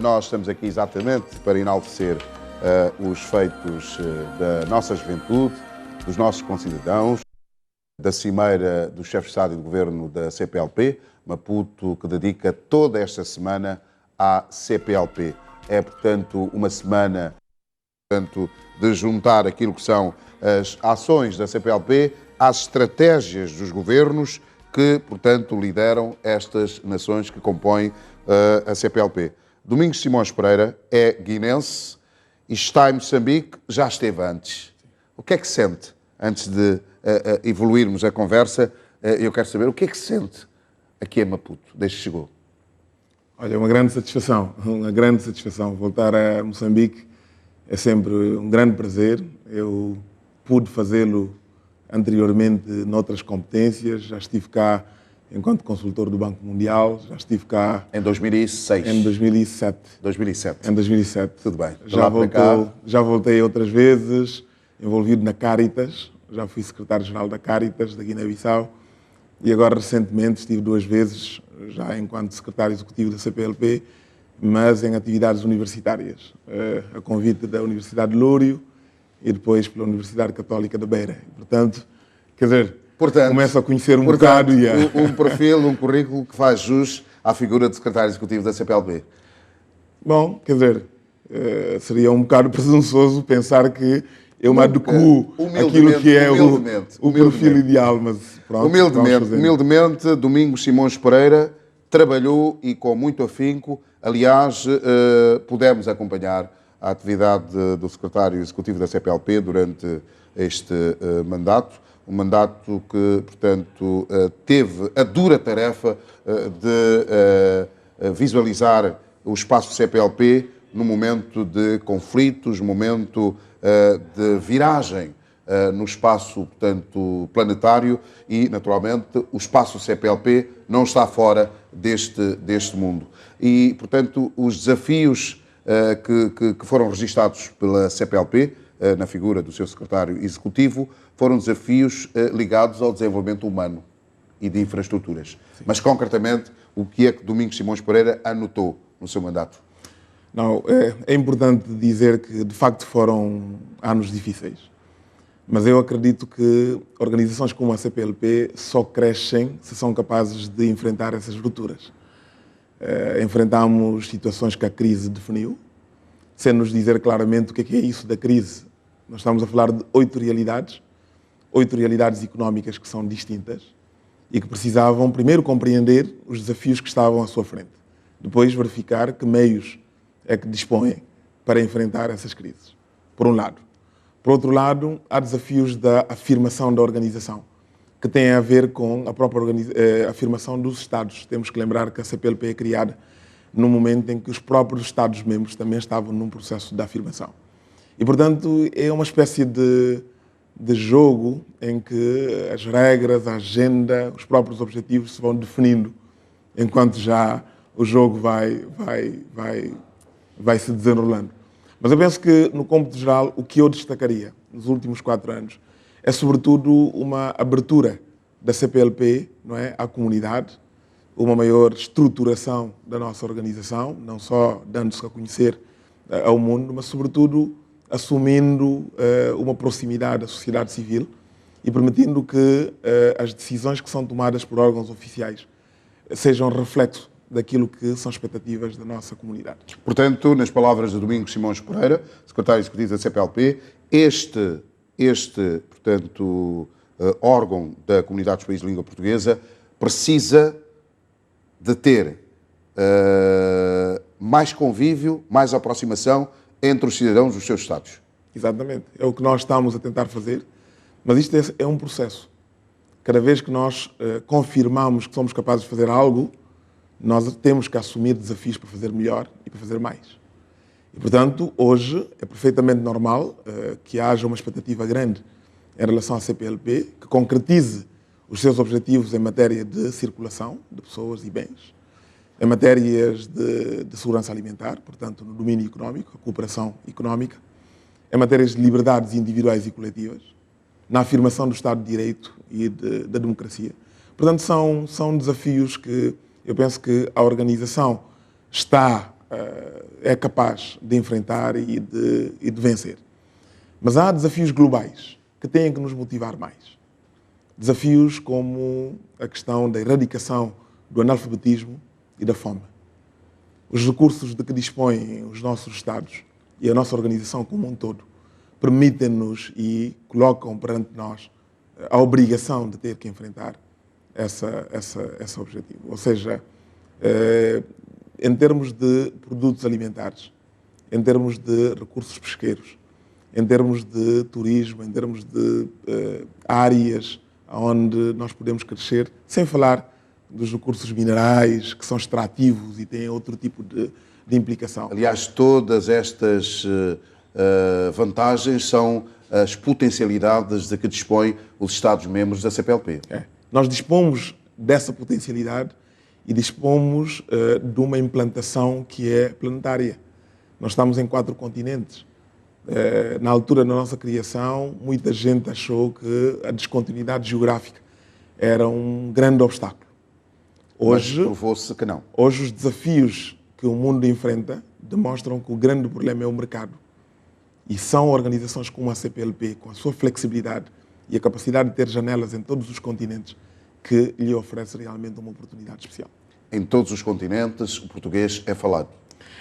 Nós estamos aqui exatamente para enaltecer os feitos da nossa juventude, dos nossos concidadãos, da cimeira do chefe de Estado e de Governo da CPLP, Maputo, que dedica toda esta semana à CPLP. É, portanto, uma semana de juntar aquilo que são as ações da CPLP às estratégias dos governos que, portanto, lideram estas nações que compõem a CPLP. Domingos Simões Pereira é guinense e está em Moçambique, já esteve antes. O que é que sente, antes de evoluirmos a conversa, eu quero saber o que é que sente aqui em Maputo, desde que chegou? Olha, uma grande satisfação. Voltar a Moçambique é sempre um grande prazer. Eu pude fazê-lo anteriormente noutras competências, já estive cá enquanto consultor do Banco Mundial, já estive cá... Em 2006? Em 2007. 2007. Em 2007. Tudo bem. Já voltei outras vezes, envolvido na Caritas, já fui secretário-geral da Caritas, da Guiné-Bissau, e agora recentemente estive 2 vezes, já enquanto secretário executivo da CPLP, mas em atividades universitárias, a convite da Universidade de Lório e depois pela Universidade Católica da Beira. Portanto, quer dizer, começo a conhecer um bocado. Um perfil, um currículo que faz jus à figura de secretário executivo da CPLP. Bom, quer dizer, seria um bocado presunçoso pensar que eu me adequo àquilo que é o perfil ideal, mas pronto. Humildemente, Domingos Simões Pereira trabalhou e com muito afinco. Aliás, pudemos acompanhar a atividade do secretário executivo da CPLP durante este mandato. Um mandato que, portanto, teve a dura tarefa de visualizar o espaço CPLP no momento de conflitos, momento de viragem no espaço, portanto, planetário e, naturalmente, o espaço CPLP não está fora deste mundo. E, portanto, os desafios que foram registados pela CPLP, na figura do seu secretário executivo, foram desafios ligados ao desenvolvimento humano e de infraestruturas. Sim. Mas, concretamente, o que é que Domingos Simões Pereira anotou no seu mandato? Não, é importante dizer que, de facto, foram anos difíceis. Mas eu acredito que organizações como a CPLP só crescem se são capazes de enfrentar essas rupturas. Enfrentamos situações que a crise definiu, sem nos dizer claramente o que é isso da crise. Nós estamos a falar de 8 realidades económicas que são distintas e que precisavam primeiro compreender os desafios que estavam à sua frente, depois verificar que meios é que dispõem para enfrentar essas crises, por um lado. Por outro lado, há desafios da afirmação da organização, que têm a ver com a própria afirmação dos Estados. Temos que lembrar que a CPLP é criada no momento em que os próprios Estados-membros também estavam num processo de afirmação. E, portanto, é uma espécie de jogo em que as regras, a agenda, os próprios objetivos se vão definindo, enquanto já o jogo vai se desenrolando. Mas eu penso que, no cômputo geral, o que eu destacaria nos últimos 4 anos é, sobretudo, uma abertura da CPLP, não é, à comunidade, uma maior estruturação da nossa organização, não só dando-se a conhecer ao mundo, mas, sobretudo, assumindo uma proximidade à sociedade civil e permitindo que as decisões que são tomadas por órgãos oficiais sejam reflexo daquilo que são expectativas da nossa comunidade. Portanto, nas palavras de Domingos Simões Pereira, secretário executivo da CPLP, este portanto, órgão da Comunidade dos Países de Língua Portuguesa precisa de ter mais convívio, mais aproximação entre os cidadãos dos seus Estados. Exatamente. É o que nós estamos a tentar fazer, mas isto é um processo. Cada vez que nós confirmamos que somos capazes de fazer algo, nós temos que assumir desafios para fazer melhor e para fazer mais. E, portanto, hoje é perfeitamente normal que haja uma expectativa grande em relação à CPLP, que concretize os seus objetivos em matéria de circulação de pessoas e bens, em matérias de segurança alimentar, portanto, no domínio económico, a cooperação económica, em matérias de liberdades individuais e coletivas, na afirmação do Estado de Direito e da democracia. Portanto, são desafios que eu penso que a organização está é capaz de enfrentar e de vencer. Mas há desafios globais que têm que nos motivar mais. Desafios como a questão da erradicação do analfabetismo e da fome. Os recursos de que dispõem os nossos Estados e a nossa organização como um todo permitem-nos e colocam perante nós a obrigação de ter que enfrentar esse objetivo. Ou seja, em termos de produtos alimentares, em termos de recursos pesqueiros, em termos de turismo, em termos de áreas onde nós podemos crescer, sem falar dos recursos minerais, que são extrativos e têm outro tipo de implicação. Aliás, todas estas vantagens são as potencialidades de que dispõem os Estados-membros da CPLP. Nós dispomos dessa potencialidade e dispomos de uma implantação que é planetária. Nós estamos em 4 continentes. Na altura da nossa criação, muita gente achou que a descontinuidade geográfica era um grande obstáculo. Hoje, provou-se que não. Hoje, os desafios que o mundo enfrenta demonstram que o grande problema é o mercado. E são organizações como a CPLP, com a sua flexibilidade e a capacidade de ter janelas em todos os continentes, que lhe oferece realmente uma oportunidade especial. Em todos os continentes, o português é falado.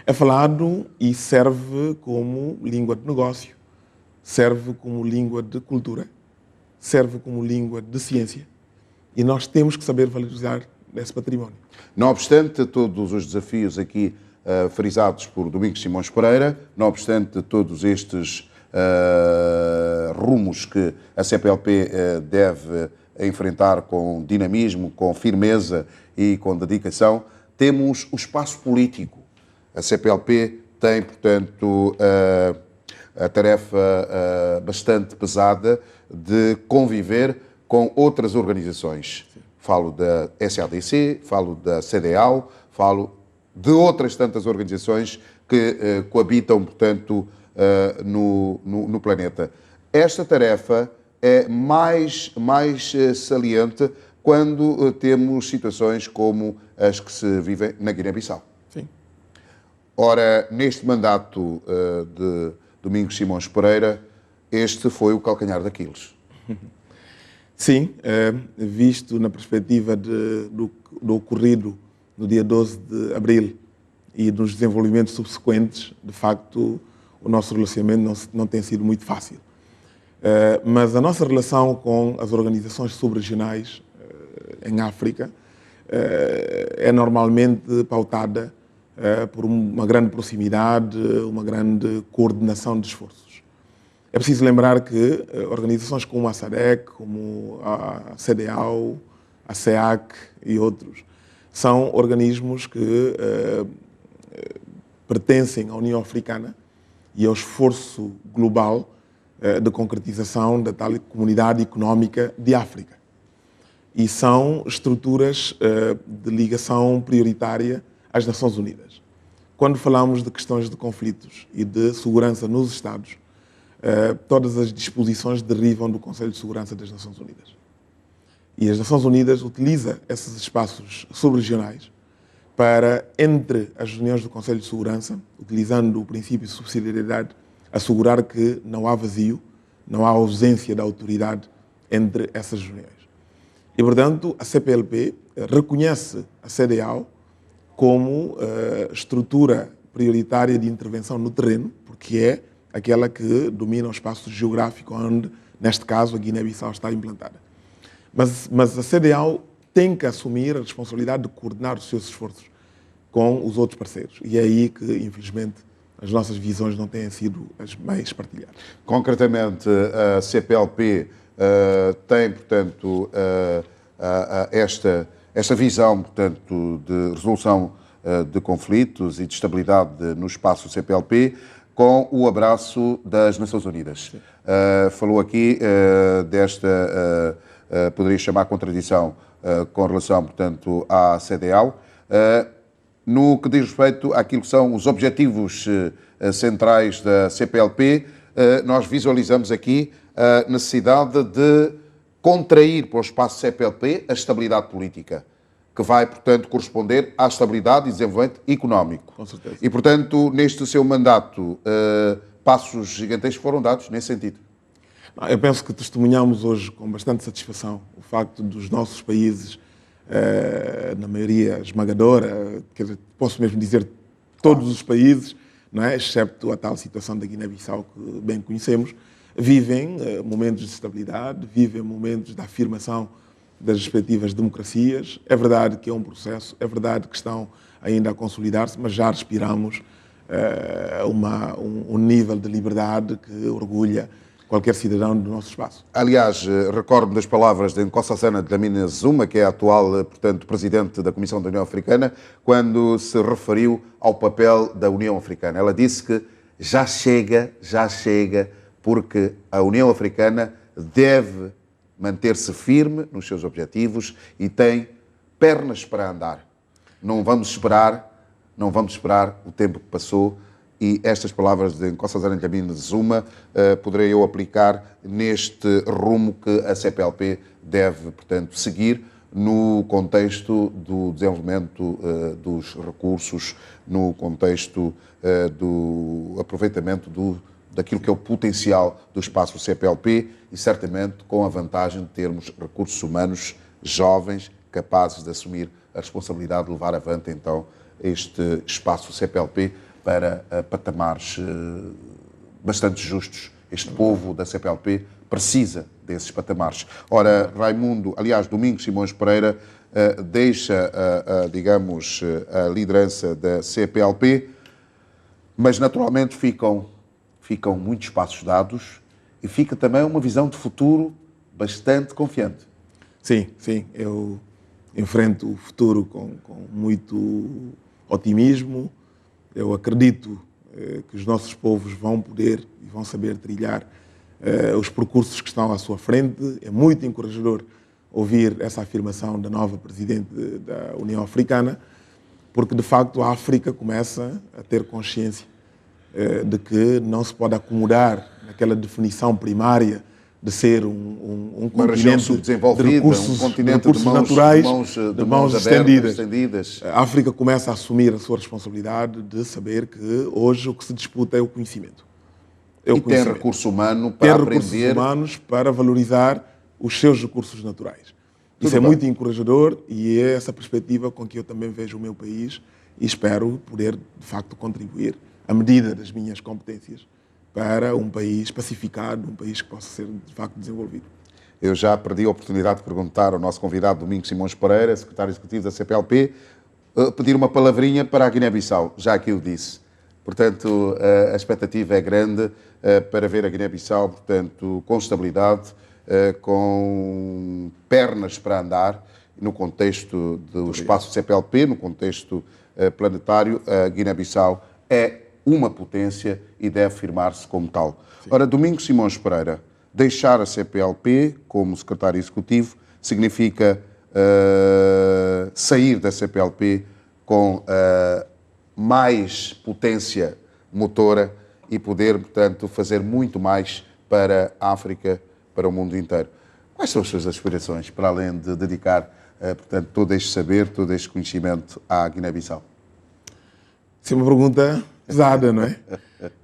É falado e serve como língua de negócio, serve como língua de cultura, serve como língua de ciência. E nós temos que saber valorizar esse património. Não obstante todos os desafios aqui frisados por Domingos Simões Pereira, não obstante todos estes rumos que a CPLP deve enfrentar com dinamismo, com firmeza e com dedicação, temos o espaço político. A CPLP tem, portanto, a tarefa bastante pesada de conviver com outras organizações. Sim. Falo da SADC, falo da CDAO, falo de outras tantas organizações que coabitam, portanto, no planeta. Esta tarefa é mais saliente quando temos situações como as que se vivem na Guiné-Bissau. Sim. Ora, neste mandato de Domingos Simões Pereira, este foi o calcanhar daqueles. Sim, visto na perspectiva do ocorrido no dia 12 de abril e dos desenvolvimentos subsequentes, de facto, o nosso relacionamento não tem sido muito fácil. Mas a nossa relação com as organizações subregionais em África é normalmente pautada por uma grande proximidade, uma grande coordenação de esforços. É preciso lembrar que organizações como a SADC, como a CDAO, a SEAC e outros, são organismos que pertencem à União Africana e ao esforço global de concretização da tal Comunidade Económica de África. E são estruturas de ligação prioritária às Nações Unidas. Quando falamos de questões de conflitos e de segurança nos Estados, todas as disposições derivam do Conselho de Segurança das Nações Unidas. E as Nações Unidas utilizam esses espaços subregionais para, entre as reuniões do Conselho de Segurança, utilizando o princípio de subsidiariedade, assegurar que não há vazio, não há ausência da autoridade entre essas reuniões. E, portanto, a CPLP reconhece a CDAO como estrutura prioritária de intervenção no terreno, porque é aquela que domina o espaço geográfico onde, neste caso, a Guiné-Bissau está implantada. Mas a CDAO tem que assumir a responsabilidade de coordenar os seus esforços com os outros parceiros. E é aí que, infelizmente, as nossas visões não têm sido as mais partilhadas. Concretamente, a CPLP tem, portanto, esta visão, portanto, de resolução de conflitos e de estabilidade no espaço CPLP com o abraço das Nações Unidas. Falou aqui desta, poderia chamar contradição com relação, portanto, à CDAO. No que diz respeito àquilo que são os objetivos centrais da CPLP, nós visualizamos aqui a necessidade de contrair para o espaço CPLP a estabilidade política. que vai, portanto, corresponder à estabilidade e desenvolvimento económico. Com certeza. E, portanto, neste seu mandato, passos gigantescos foram dados nesse sentido. Eu penso que testemunhamos hoje com bastante satisfação o facto dos nossos países, na maioria esmagadora, quer dizer, posso mesmo dizer todos os países, não é? Excepto a tal situação da Guiné-Bissau que bem conhecemos, vivem momentos de estabilidade, vivem momentos de afirmação das respectivas democracias. É verdade que é um processo, é verdade que estão ainda a consolidar-se, mas já respiramos um nível de liberdade que orgulha qualquer cidadão do nosso espaço. Aliás, recordo-me das palavras de Nkosazana Dlamini Zuma, que é a atual, portanto, presidente da Comissão da União Africana, quando se referiu ao papel da União Africana. Ela disse que já chega, porque a União Africana deve manter-se firme nos seus objetivos e tem pernas para andar. Não vamos esperar o tempo que passou. E estas palavras de Nkosazana Dlamini Zuma poderei eu aplicar neste rumo que a CPLP deve, portanto, seguir no contexto do desenvolvimento dos recursos, no contexto do aproveitamento daquilo que é o potencial do espaço CPLP e certamente com a vantagem de termos recursos humanos jovens, capazes de assumir a responsabilidade de levar avante então este espaço CPLP para patamares bastante justos. Este povo da CPLP precisa desses patamares. Ora, Domingos Simões Pereira deixa, digamos, a liderança da CPLP, mas naturalmente ficam muitos passos dados e fica também uma visão de futuro bastante confiante. Sim, eu enfrento o futuro com muito otimismo. Eu acredito que os nossos povos vão poder e vão saber trilhar os percursos que estão à sua frente. É muito encorajador ouvir essa afirmação da nova presidente da União Africana, porque, de facto, a África começa a ter consciência de que não se pode acomodar naquela definição primária de ser um continente subdesenvolvida, de recursos, um continente de naturais, de mãos estendidas. A África começa a assumir a sua responsabilidade de saber que hoje o que se disputa é o conhecimento. Tem recurso humano para aprender. Tem recursos humanos para valorizar os seus recursos naturais. Isso é muito encorajador e é essa perspectiva com que eu também vejo o meu país e espero poder, de facto, contribuir à medida das minhas competências para um país pacificado, um país que possa ser, de facto, desenvolvido. Eu já perdi a oportunidade de perguntar ao nosso convidado, Domingos Simões Pereira, secretário executivo da CPLP, pedir uma palavrinha para a Guiné-Bissau, já aqui o disse. Portanto, a expectativa é grande para ver a Guiné-Bissau, portanto, com estabilidade, com pernas para andar, no contexto do espaço CPLP, no contexto planetário, a Guiné-Bissau é uma potência e deve firmar-se como tal. Sim. Ora, Domingos Simões Pereira, deixar a CPLP como secretário executivo significa sair da CPLP com mais potência motora e poder, portanto, fazer muito mais para a África, para o mundo inteiro. Quais são as suas aspirações, para além de dedicar, portanto, todo este saber, todo este conhecimento à Guiné-Bissau? Isso é uma pergunta pesada, não é?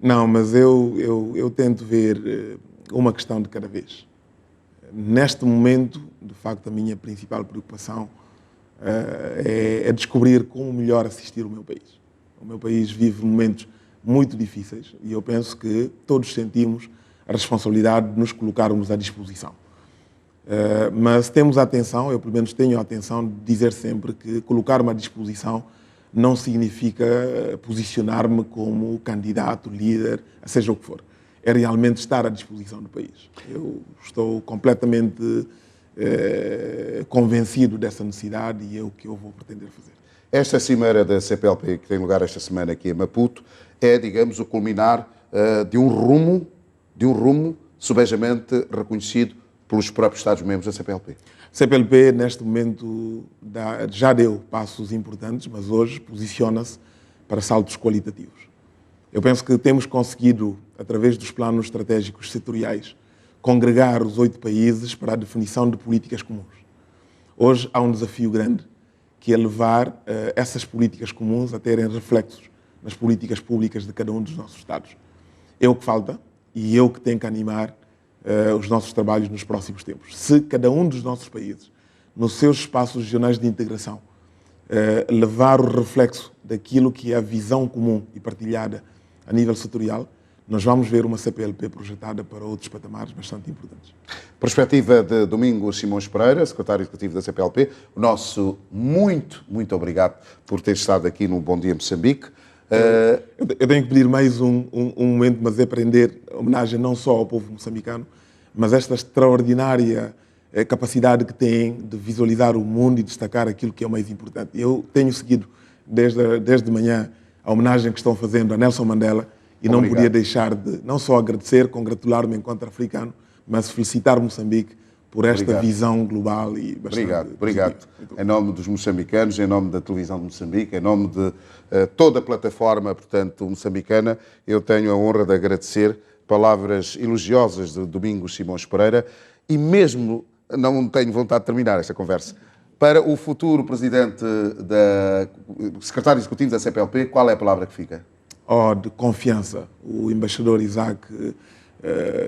Não, mas eu tento ver uma questão de cada vez. Neste momento, de facto, a minha principal preocupação é descobrir como melhor assistir o meu país. O meu país vive momentos muito difíceis e eu penso que todos sentimos a responsabilidade de nos colocarmos à disposição. Mas temos a atenção, eu pelo menos tenho a atenção de dizer sempre que colocar-me à disposição não significa posicionar-me como candidato, líder, seja o que for. É realmente estar à disposição do país. Eu estou completamente convencido dessa necessidade e é o que eu vou pretender fazer. Esta cimeira da CPLP, que tem lugar esta semana aqui em Maputo, é, digamos, o culminar de um rumo subejamente reconhecido pelos próprios Estados-membros da CPLP. A CPLP, neste momento, já deu passos importantes, mas hoje posiciona-se para saltos qualitativos. Eu penso que temos conseguido, através dos planos estratégicos setoriais, congregar os 8 países para a definição de políticas comuns. Hoje há um desafio grande, que é levar essas políticas comuns a terem reflexos nas políticas públicas de cada um dos nossos Estados. É o que falta e é o que tem que animar os nossos trabalhos nos próximos tempos. Se cada um dos nossos países, nos seus espaços regionais de integração, levar o reflexo daquilo que é a visão comum e partilhada a nível setorial, nós vamos ver uma CPLP projetada para outros patamares bastante importantes. Perspectiva de Domingos Simões Pereira, secretário executivo da CPLP. O nosso muito obrigado por ter estado aqui no Bom Dia Moçambique. Eu tenho que pedir mais um momento, mas é prender homenagem não só ao povo moçambicano, mas esta extraordinária capacidade que têm de visualizar o mundo e destacar aquilo que é o mais importante. Eu tenho seguido desde manhã a homenagem que estão fazendo a Nelson Mandela e não podia deixar de não só agradecer, congratular o encontro africano, mas felicitar Moçambique por esta visão global e bastante Obrigado. Em nome dos moçambicanos, em nome da televisão de Moçambique, em nome de toda a plataforma, portanto, moçambicana, eu tenho a honra de agradecer palavras elogiosas de Domingos Simões Pereira e mesmo, não tenho vontade de terminar esta conversa, para o futuro presidente, secretário executivo da CPLP, qual é a palavra que fica? De confiança. O embaixador Isaac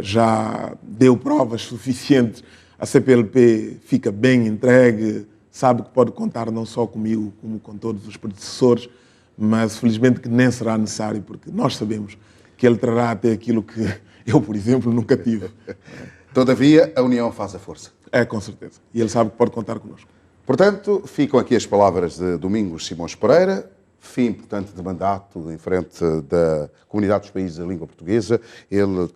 já deu provas suficientes. A CPLP fica bem entregue, sabe que pode contar não só comigo, como com todos os predecessores, mas felizmente que nem será necessário, porque nós sabemos que ele trará até aquilo que eu, por exemplo, nunca tive. Todavia, a união faz a força. Com certeza. E ele sabe que pode contar connosco. Portanto, ficam aqui as palavras de Domingos Simões Pereira, fim, portanto, de mandato em frente da Comunidade dos Países da Língua Portuguesa. Ele